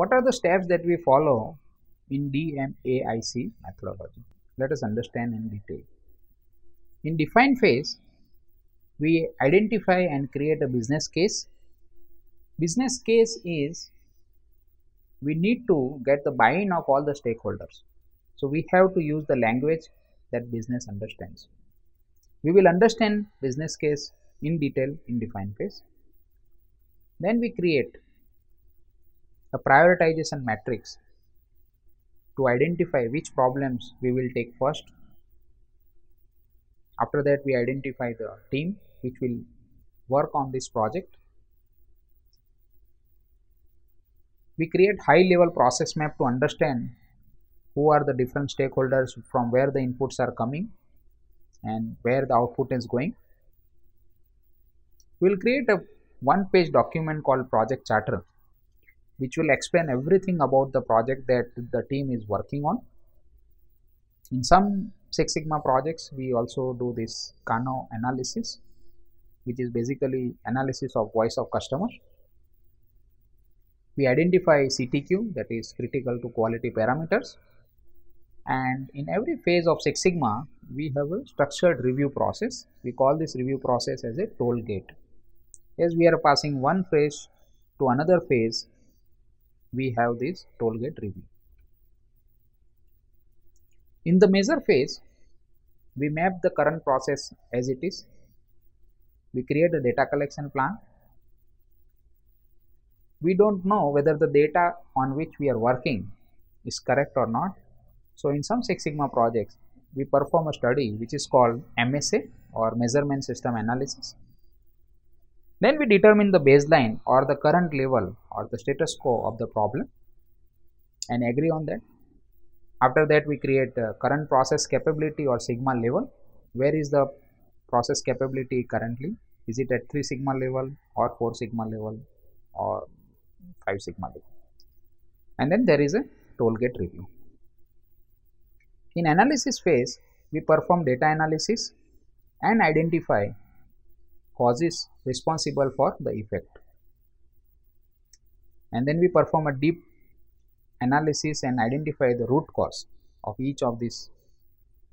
What are the steps that we follow in DMAIC methodology? Let us understand in detail. In define phase, we identify and create a business case. Business case is we need to get the buy-in of all the stakeholders. So we have to use the language that business understands. We will understand business case in detail in define phase. Then we create a prioritization matrix to identify which problems we will take first. After that, we identify the team which will work on this project. We create high level process map to understand who are the different stakeholders, from where the inputs are coming and where the output is going. We will create a one-page document called project charter, which will explain everything about the project that the team is working on. In some Six Sigma projects, we also do this Kano analysis, which is basically analysis of voice of customers. We identify CTQ, that is critical to quality parameters, and in every phase of Six Sigma, we have a structured review process. We call this review process as a toll gate. As we are passing one phase to another phase, we have this toll gate review. In the measure phase, we map the current process as it is. We create a data collection plan. We don't know whether the data on which we are working is correct or not. So in some Six Sigma projects, we perform a study which is called MSA, or measurement system analysis. Then we determine the baseline or the current level or the status quo of the problem and agree on that. After that, we create a current process capability or sigma level. Where is the process capability currently? Is it at 3 sigma level or 4 sigma level or 5 sigma level? And then there is a toll gate review. In analysis phase, we perform data analysis and identify causes responsible for the effect. And then we perform a deep analysis and identify the root cause of each of these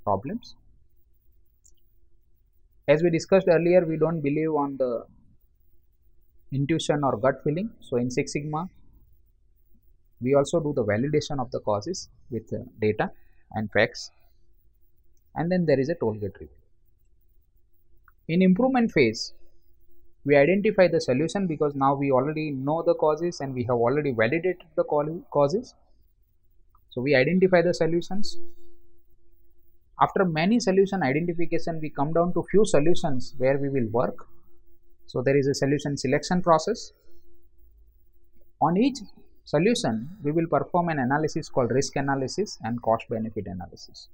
problems. As we discussed earlier, we don't believe on the intuition or gut feeling. So in Six Sigma, we also do the validation of the causes with data and facts. And then there is a toll gate review. In improvement phase, we identify the solution because now we already know the causes and we have already validated the causes. So we identify the solutions. After many solution identification, we come down to few solutions where we will work. So there is a solution selection process. On each solution, we will perform an analysis called risk analysis and cost benefit analysis.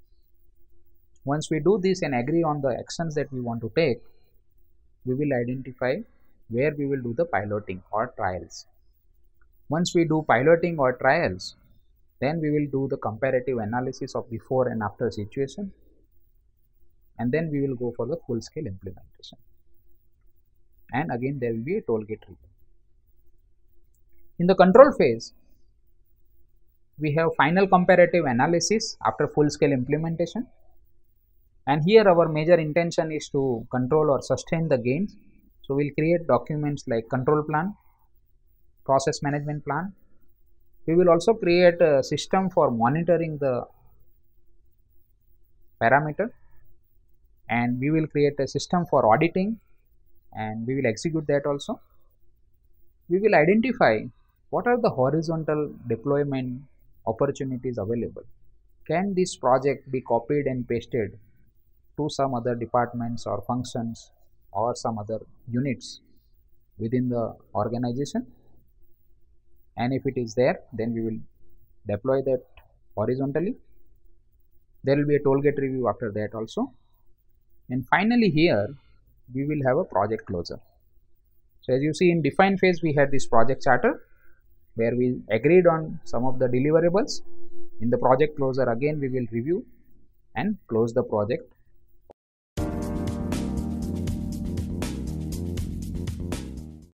Once we do this and agree on the actions that we want to take, we will identify where we will do the piloting or trials. Once we do piloting or trials, then we will do the comparative analysis of before and after situation, and then we will go for the full scale implementation. And again, there will be a toll gate review. In the control phase, we have final comparative analysis after full scale implementation. And here our major intention is to control or sustain the gains. So we'll create documents like control plan, process management plan. We will also create a system for monitoring the parameter, and we will create a system for auditing, and we will execute that also. We will identify what are the horizontal deployment opportunities available. Can this project be copied and pasted to some other departments or functions or some other units within the organization? And if it is there, then we will deploy that horizontally. There will be a toll gate review after that also. And finally here, we will have a project closure. So as you see, in define phase, we had this project charter where we agreed on some of the deliverables. In the project closure, again we will review and close the project